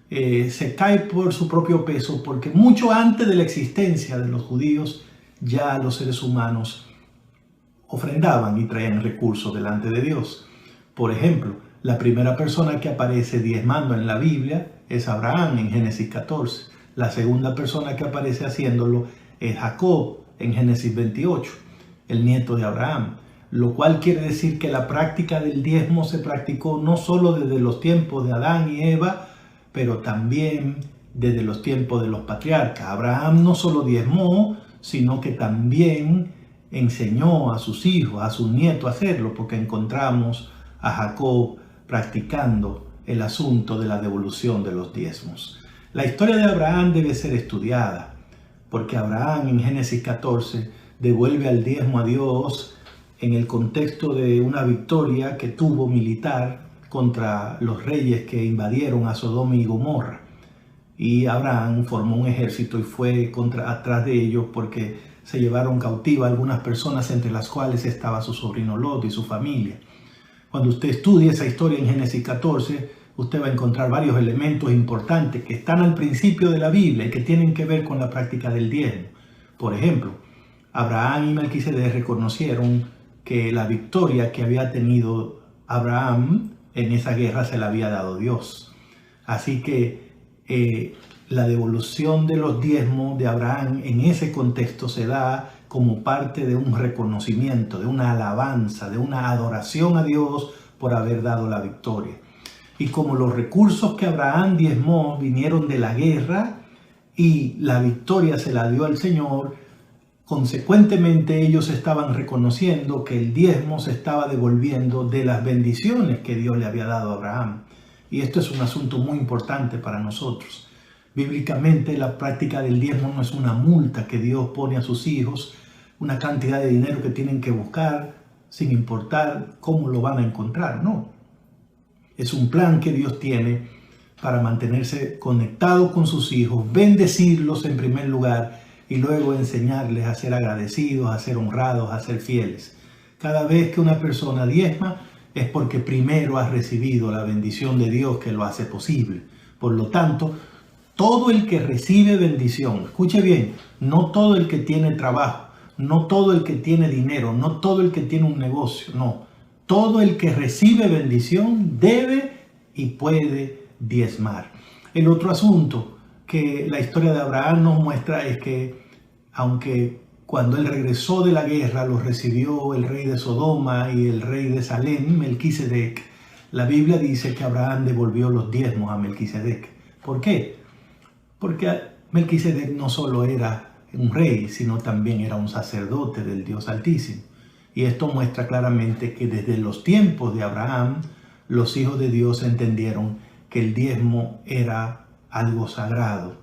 se cae por su propio peso, porque mucho antes de la existencia de los judíos ya los seres humanos ofrendaban y traían recursos delante de Dios. Por ejemplo, la primera persona que aparece diezmando en la Biblia es Abraham en Génesis 14. La segunda persona que aparece haciéndolo es Jacob en Génesis 28, el nieto de Abraham. Lo cual quiere decir que la práctica del diezmo se practicó no solo desde los tiempos de Adán y Eva, pero también desde los tiempos de los patriarcas. Abraham no solo diezmó, sino que también enseñó a sus hijos, a sus nietos a hacerlo, porque encontramos a Jacob practicando el asunto de la devolución de los diezmos. La historia de Abraham debe ser estudiada, porque Abraham en Génesis 14 devuelve al diezmo a Dios en el contexto de una victoria que tuvo militar contra los reyes que invadieron a Sodoma y Gomorra. Y Abraham formó un ejército y fue atrás de ellos porque se llevaron cautiva algunas personas, entre las cuales estaba su sobrino Lot y su familia. Cuando usted estudia esa historia en Génesis 14, usted va a encontrar varios elementos importantes que están al principio de la Biblia y que tienen que ver con la práctica del diezmo. Por ejemplo, Abraham y Melquisedec reconocieron que la victoria que había tenido Abraham en esa guerra se la había dado Dios. Así que la devolución de los diezmos de Abraham en ese contexto se da como parte de un reconocimiento, de una alabanza, de una adoración a Dios por haber dado la victoria. Y como los recursos que Abraham diezmó vinieron de la guerra y la victoria se la dio al Señor, consecuentemente ellos estaban reconociendo que el diezmo se estaba devolviendo de las bendiciones que Dios le había dado a Abraham. Y esto es un asunto muy importante para nosotros. Bíblicamente, la práctica del diezmo no es una multa que Dios pone a sus hijos, una cantidad de dinero que tienen que buscar sin importar cómo lo van a encontrar. No, es un plan que Dios tiene para mantenerse conectado con sus hijos, bendecirlos en primer lugar y luego enseñarles a ser agradecidos, a ser honrados, a ser fieles. Cada vez que una persona diezma es porque primero ha recibido la bendición de Dios que lo hace posible. Por lo tanto, todo el que recibe bendición, escuche bien, no todo el que tiene trabajo, no todo el que tiene dinero, no todo el que tiene un negocio, no. Todo el que recibe bendición debe y puede diezmar. El otro asunto que la historia de Abraham nos muestra es que aunque cuando él regresó de la guerra lo recibió el rey de Sodoma y el rey de Salem, Melquisedec, la Biblia dice que Abraham devolvió los diezmos a Melquisedec. ¿Por qué? Porque Melquisedec no solo era un rey, sino también era un sacerdote del Dios Altísimo. Y esto muestra claramente que desde los tiempos de Abraham, los hijos de Dios entendieron que el diezmo era algo sagrado,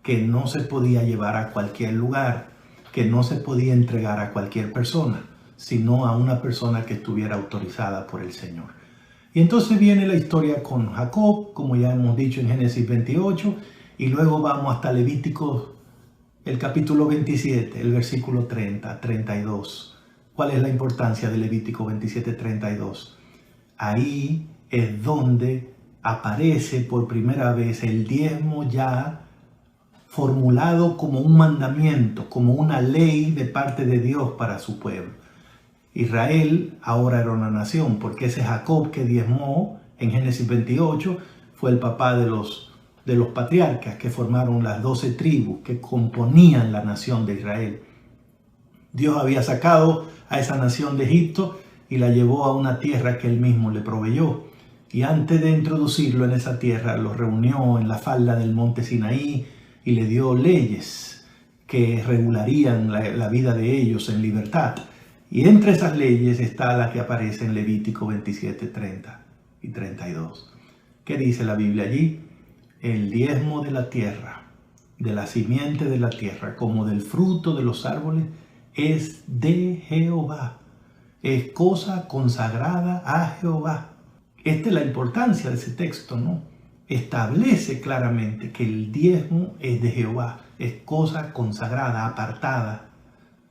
que no se podía llevar a cualquier lugar, que no se podía entregar a cualquier persona, sino a una persona que estuviera autorizada por el Señor. Y entonces viene la historia con Jacob, como ya hemos dicho en Génesis 28, y luego vamos hasta Levítico, el capítulo 27, el versículo 30, 32. ¿Cuál es la importancia de Levítico 27, 32? Ahí es donde aparece por primera vez el diezmo ya formulado como un mandamiento, como una ley de parte de Dios para su pueblo. Israel ahora era una nación, porque ese Jacob que diezmó en Génesis 28 fue el papá de los patriarcas que formaron las 12 tribus que componían la nación de Israel. Dios había sacado a esa nación de Egipto y la llevó a una tierra que él mismo le proveyó. Y antes de introducirlo en esa tierra, lo reunió en la falda del monte Sinaí y le dio leyes que regularían la vida de ellos en libertad. Y entre esas leyes está la que aparece en Levítico 27, 30 y 32. ¿Qué dice la Biblia allí? El diezmo de la tierra, de la simiente de la tierra, como del fruto de los árboles, es de Jehová. Es cosa consagrada a Jehová. Esta es la importancia de ese texto, ¿no? Establece claramente que el diezmo es de Jehová. Es cosa consagrada, apartada,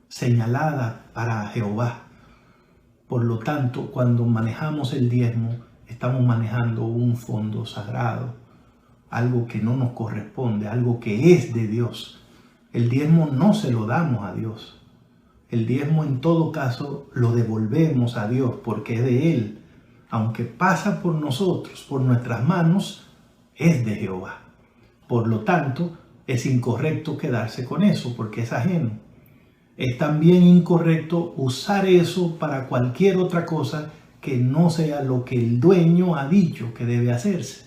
señalada para Jehová. Por lo tanto, cuando manejamos el diezmo, estamos manejando un fondo sagrado, algo que no nos corresponde, algo que es de Dios. El diezmo no se lo damos a Dios. El diezmo en todo caso lo devolvemos a Dios porque es de Él. Aunque pasa por nosotros, por nuestras manos, es de Jehová. Por lo tanto, es incorrecto quedarse con eso porque es ajeno. Es también incorrecto usar eso para cualquier otra cosa que no sea lo que el dueño ha dicho que debe hacerse.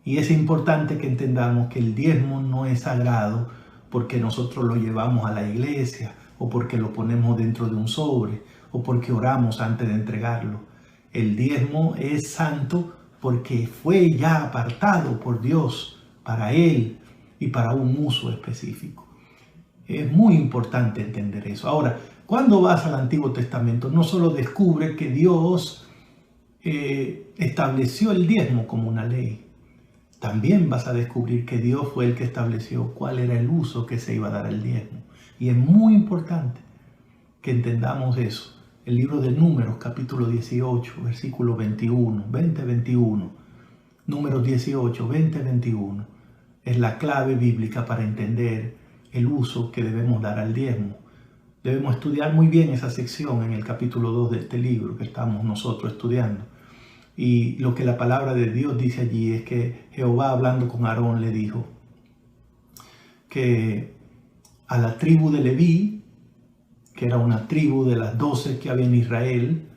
Y es importante que entendamos que el diezmo no es sagrado porque nosotros lo llevamos a la iglesia o porque lo ponemos dentro de un sobre o porque oramos antes de entregarlo. El diezmo es santo porque fue ya apartado por Dios para Él y para un uso específico. Es muy importante entender eso. Ahora, cuando vas al Antiguo Testamento, no solo descubre que Dios estableció el diezmo como una ley, también vas a descubrir que Dios fue el que estableció cuál era el uso que se iba a dar al diezmo. Y es muy importante que entendamos eso. El libro de Números, capítulo 18, versículo 21, 20-21. Números 18, 20-21. Es la clave bíblica para entender el uso que debemos dar al diezmo. Debemos estudiar muy bien esa sección en el capítulo 2 de este libro que estamos nosotros estudiando. Y lo que la palabra de Dios dice allí es que Jehová, hablando con Aarón, le dijo que a la tribu de Leví, que era una tribu de las 12 que había en Israel,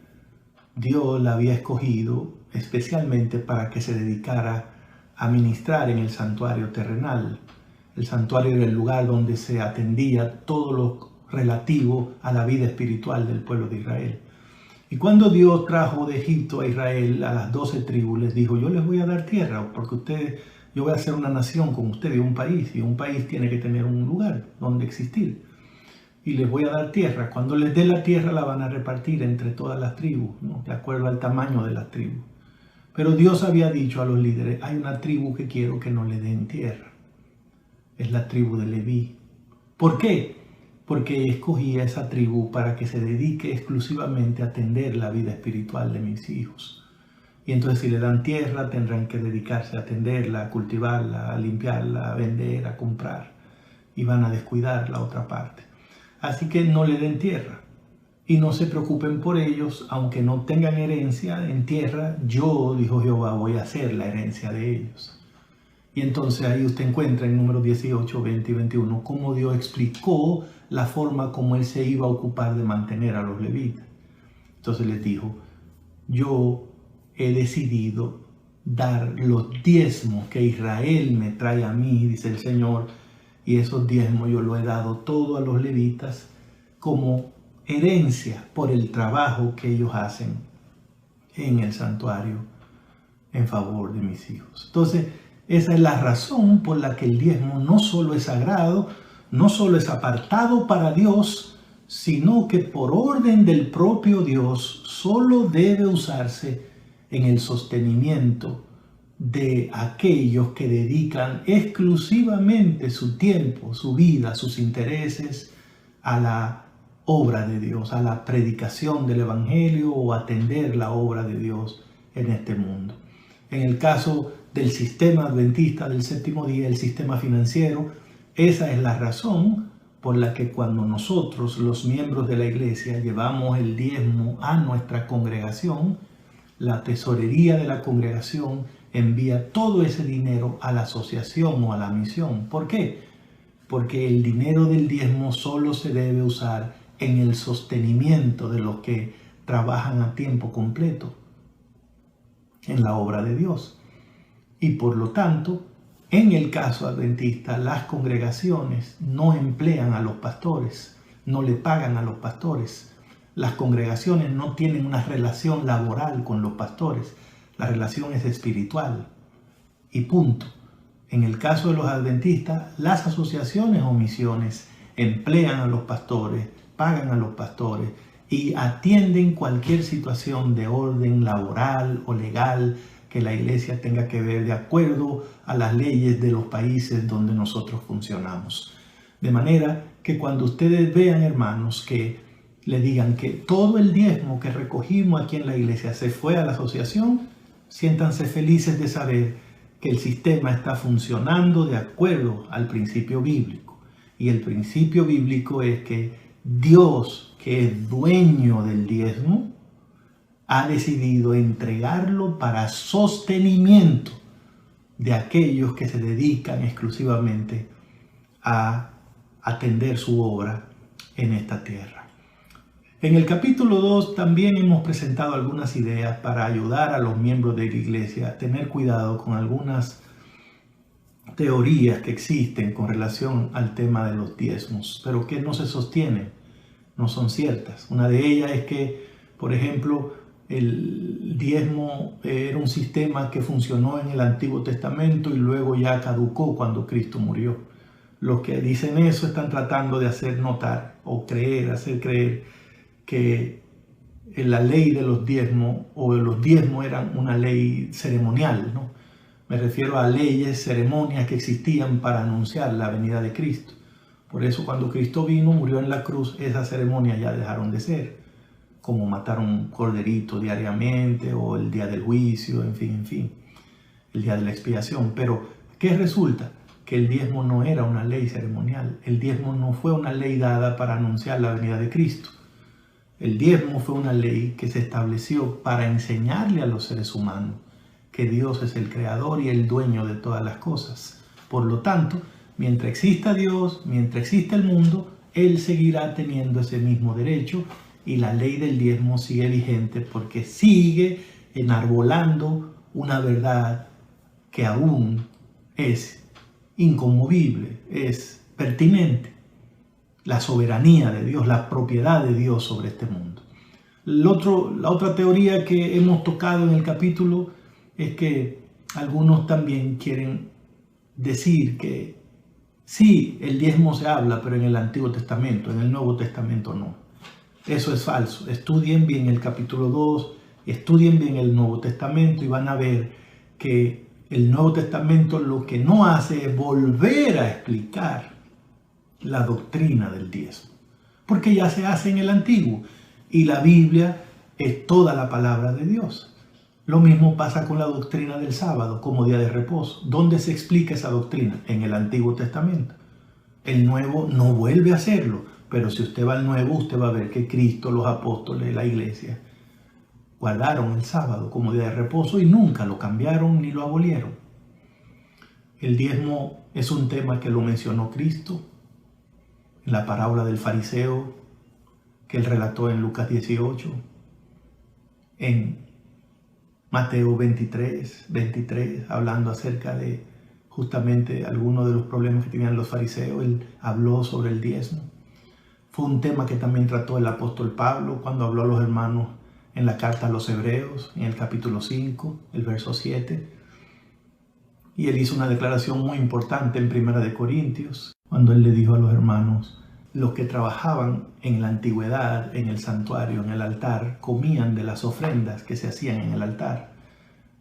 Dios la había escogido especialmente para que se dedicara a ministrar en el santuario terrenal. El santuario era el lugar donde se atendía todo lo relativo a la vida espiritual del pueblo de Israel. Y cuando Dios trajo de Egipto a Israel a las 12 tribus, les dijo: yo les voy a dar tierra porque ustedes yo voy a hacer una nación con ustedes, un país, y un país tiene que tener un lugar donde existir. Y les voy a dar tierra. Cuando les dé la tierra la van a repartir entre todas las tribus, ¿no? De acuerdo al tamaño de las tribus. Pero Dios había dicho a los líderes, hay una tribu que quiero que no le den tierra. Es la tribu de Leví. ¿Por qué? Porque escogí a esa tribu para que se dedique exclusivamente a atender la vida espiritual de mis hijos. Y entonces si le dan tierra tendrán que dedicarse a atenderla, a cultivarla, a limpiarla, a vender, a comprar. Y van a descuidar la otra parte. Así que no le den tierra. Y no se preocupen por ellos, aunque no tengan herencia en tierra, yo, dijo Jehová, voy a hacer la herencia de ellos. Y entonces ahí usted encuentra en números 18, 20 y 21 cómo Dios explicó la forma como Él se iba a ocupar de mantener a los levitas. Entonces les dijo, yo he decidido dar los diezmos que Israel me trae a mí, dice el Señor, y esos diezmos yo lo he dado todo a los levitas como herencia por el trabajo que ellos hacen en el santuario en favor de mis hijos. Entonces, esa es la razón por la que el diezmo no solo es sagrado, no solo es apartado para Dios, sino que por orden del propio Dios solo debe usarse en el sostenimiento de aquellos que dedican exclusivamente su tiempo, su vida, sus intereses a la obra de Dios, a la predicación del Evangelio o atender la obra de Dios en este mundo. En el caso del sistema adventista del séptimo día, el sistema financiero, esa es la razón por la que cuando nosotros, los miembros de la iglesia, llevamos el diezmo a nuestra congregación, la tesorería de la congregación envía todo ese dinero a la asociación o a la misión. ¿Por qué? Porque el dinero del diezmo solo se debe usar en el sostenimiento de los que trabajan a tiempo completo en la obra de Dios. Y por lo tanto, en el caso adventista, las congregaciones no emplean a los pastores, no le pagan a los pastores. Las congregaciones no tienen una relación laboral con los pastores. La relación es espiritual. Y punto. En el caso de los adventistas, las asociaciones o misiones emplean a los pastores, pagan a los pastores y atienden cualquier situación de orden laboral o legal que la iglesia tenga que ver de acuerdo a las leyes de los países donde nosotros funcionamos. De manera que cuando ustedes vean, hermanos, que le digan que todo el diezmo que recogimos aquí en la iglesia se fue a la asociación, siéntanse felices de saber que el sistema está funcionando de acuerdo al principio bíblico. Y el principio bíblico es que Dios, que es dueño del diezmo, ha decidido entregarlo para sostenimiento de aquellos que se dedican exclusivamente a atender su obra en esta tierra. En el capítulo 2 también hemos presentado algunas ideas para ayudar a los miembros de la iglesia a tener cuidado con algunas teorías que existen con relación al tema de los diezmos, pero que no se sostienen, no son ciertas. Una de ellas es que, por ejemplo, el diezmo era un sistema que funcionó en el Antiguo Testamento y luego ya caducó cuando Cristo murió. Los que dicen eso están tratando de hacer notar o hacer creer que la ley de los diezmos o los diezmos eran una ley ceremonial, ¿no? Me refiero a leyes, ceremonias que existían para anunciar la venida de Cristo. Por eso cuando Cristo vino, murió en la cruz, esas ceremonias ya dejaron de ser, como matar un corderito diariamente o el día del juicio, en fin, el día de la expiación. Pero, ¿qué resulta? Que el diezmo no era una ley ceremonial. El diezmo no fue una ley dada para anunciar la venida de Cristo. El diezmo fue una ley que se estableció para enseñarle a los seres humanos que Dios es el creador y el dueño de todas las cosas. Por lo tanto, mientras exista Dios, mientras exista el mundo, Él seguirá teniendo ese mismo derecho y la ley del diezmo sigue vigente porque sigue enarbolando una verdad que aún es inconmovible, es pertinente. La soberanía de Dios, la propiedad de Dios sobre este mundo. La otra teoría que hemos tocado en el capítulo es que algunos también quieren decir que sí, el diezmo se habla, pero en el Antiguo Testamento, en el Nuevo Testamento no. Eso es falso. Estudien bien el capítulo 2, estudien bien el Nuevo Testamento y van a ver que el Nuevo Testamento lo que no hace es volver a explicar la doctrina del diezmo, porque ya se hace en el Antiguo y la Biblia es toda la palabra de Dios. Lo mismo pasa con la doctrina del sábado como día de reposo. ¿Dónde se explica esa doctrina? En el Antiguo Testamento. El Nuevo no vuelve a hacerlo, pero si usted va al Nuevo, usted va a ver que Cristo, los apóstoles, la iglesia guardaron el sábado como día de reposo y nunca lo cambiaron ni lo abolieron. El diezmo es un tema que lo mencionó Cristo en la parábola del fariseo que él relató en Lucas 18, en Mateo 23, hablando acerca de justamente algunos de los problemas que tenían los fariseos. Él habló sobre el diezmo. Fue un tema que también trató el apóstol Pablo cuando habló a los hermanos en la carta a los Hebreos, en el capítulo 5, el verso 7. Y él hizo una declaración muy importante en 1 Corintios, cuando él le dijo a los hermanos: los que trabajaban en la antigüedad, en el santuario, en el altar, comían de las ofrendas que se hacían en el altar.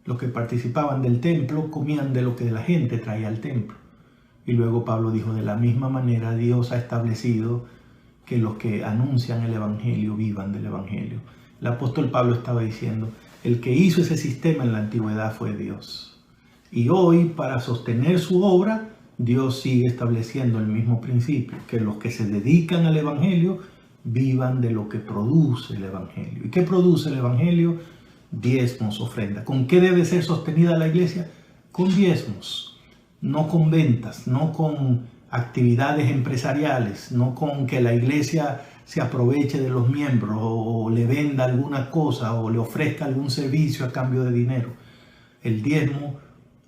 Los que participaban del templo comían de lo que la gente traía al templo. Y luego Pablo dijo: de la misma manera Dios ha establecido que los que anuncian el evangelio vivan del evangelio. El apóstol Pablo estaba diciendo: el que hizo ese sistema en la antigüedad fue Dios. Y hoy, para sostener su obra, Dios sigue estableciendo el mismo principio, que los que se dedican al evangelio vivan de lo que produce el evangelio. ¿Y qué produce el evangelio? Diezmos, ofrendas. ¿Con qué debe ser sostenida la iglesia? Con diezmos, no con ventas, no con actividades empresariales, no con que la iglesia se aproveche de los miembros o le venda alguna cosa o le ofrezca algún servicio a cambio de dinero. El diezmo,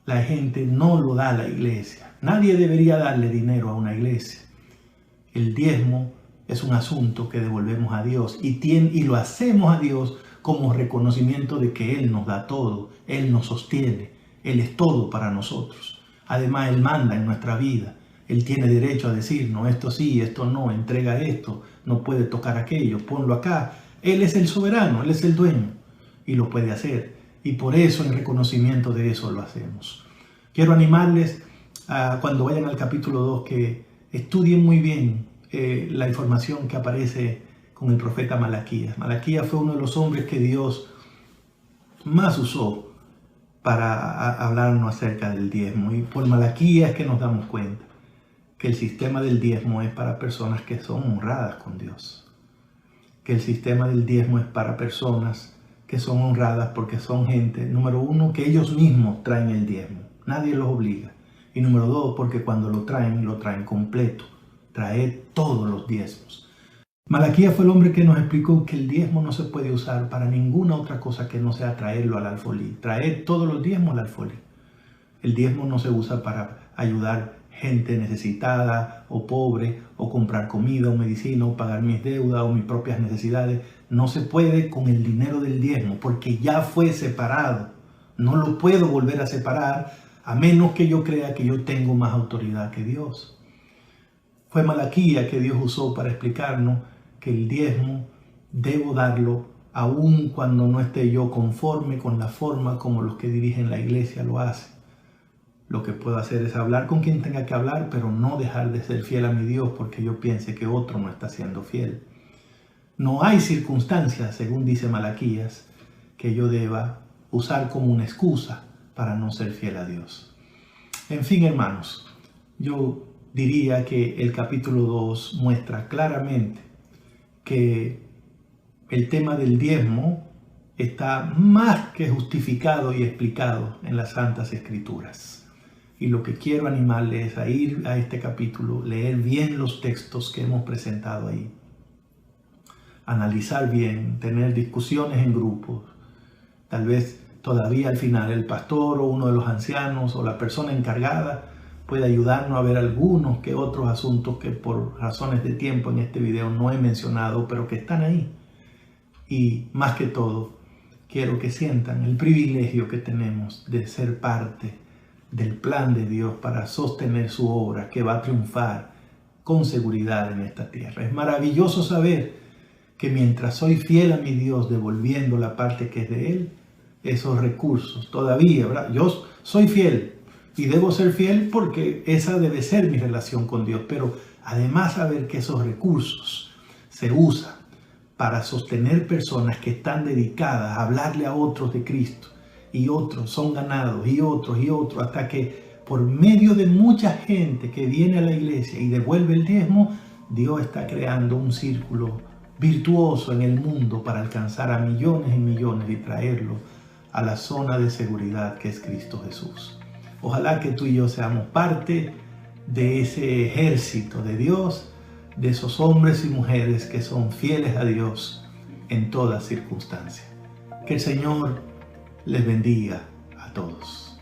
la gente no lo da a la iglesia. Nadie debería darle dinero a una iglesia. El diezmo es un asunto que devolvemos a Dios y lo hacemos a Dios como reconocimiento de que Él nos da todo, Él nos sostiene, Él es todo para nosotros. Además, Él manda en nuestra vida. Él tiene derecho a decirnos: esto sí, esto no, entrega esto, no puede tocar aquello, ponlo acá. Él es el soberano, Él es el dueño y lo puede hacer. Y por eso, en reconocimiento de eso, lo hacemos. Quiero animarles cuando vayan al capítulo 2 que estudien muy bien la información que aparece con el profeta Malaquías. Malaquías fue uno de los hombres que Dios más usó para hablarnos acerca del diezmo. Y por Malaquías es que nos damos cuenta que el sistema del diezmo es para personas que son honradas con Dios. Que el sistema del diezmo es para personas que son honradas porque son gente, número uno, que ellos mismos traen el diezmo. Nadie los obliga. Y número dos, porque cuando lo traen completo. Traed todos los diezmos. Malaquías fue el hombre que nos explicó que el diezmo no se puede usar para ninguna otra cosa que no sea traerlo al alfolí. Traed todos los diezmos al alfolí. El diezmo no se usa para ayudar gente necesitada o pobre, o comprar comida o medicina, o pagar mis deudas o mis propias necesidades. No se puede con el dinero del diezmo, porque ya fue separado. No lo puedo volver a separar, a menos que yo crea que yo tengo más autoridad que Dios. Fue Malaquías que Dios usó para explicarnos que el diezmo debo darlo aun cuando no esté yo conforme con la forma como los que dirigen la iglesia lo hacen. Lo que puedo hacer es hablar con quien tenga que hablar, pero no dejar de ser fiel a mi Dios porque yo piense que otro no está siendo fiel. No hay circunstancias, según dice Malaquías, que yo deba usar como una excusa para no ser fiel a Dios. En fin, hermanos, yo diría que el capítulo 2 muestra claramente que el tema del diezmo está más que justificado y explicado en las Santas Escrituras. Y lo que quiero animarles es a ir a este capítulo, leer bien los textos que hemos presentado ahí, analizar bien, tener discusiones en grupos. Tal vez todavía al final el pastor o uno de los ancianos o la persona encargada puede ayudarnos a ver algunos que otros asuntos que por razones de tiempo en este video no he mencionado, pero que están ahí. Y más que todo, quiero que sientan el privilegio que tenemos de ser parte del plan de Dios para sostener su obra que va a triunfar con seguridad en esta tierra. Es maravilloso saber que mientras soy fiel a mi Dios devolviendo la parte que es de Él, esos recursos todavía, ¿verdad? Yo soy fiel y debo ser fiel porque esa debe ser mi relación con Dios, pero además saber que esos recursos se usan para sostener personas que están dedicadas a hablarle a otros de Cristo, y otros son ganados, y otros, hasta que por medio de mucha gente que viene a la iglesia y devuelve el diezmo, Dios está creando un círculo virtuoso en el mundo para alcanzar a millones y millones y traerlos a la zona de seguridad que es Cristo Jesús. Ojalá que tú y yo seamos parte de ese ejército de Dios, de esos hombres y mujeres que son fieles a Dios en toda circunstancia. Que el Señor les bendiga a todos.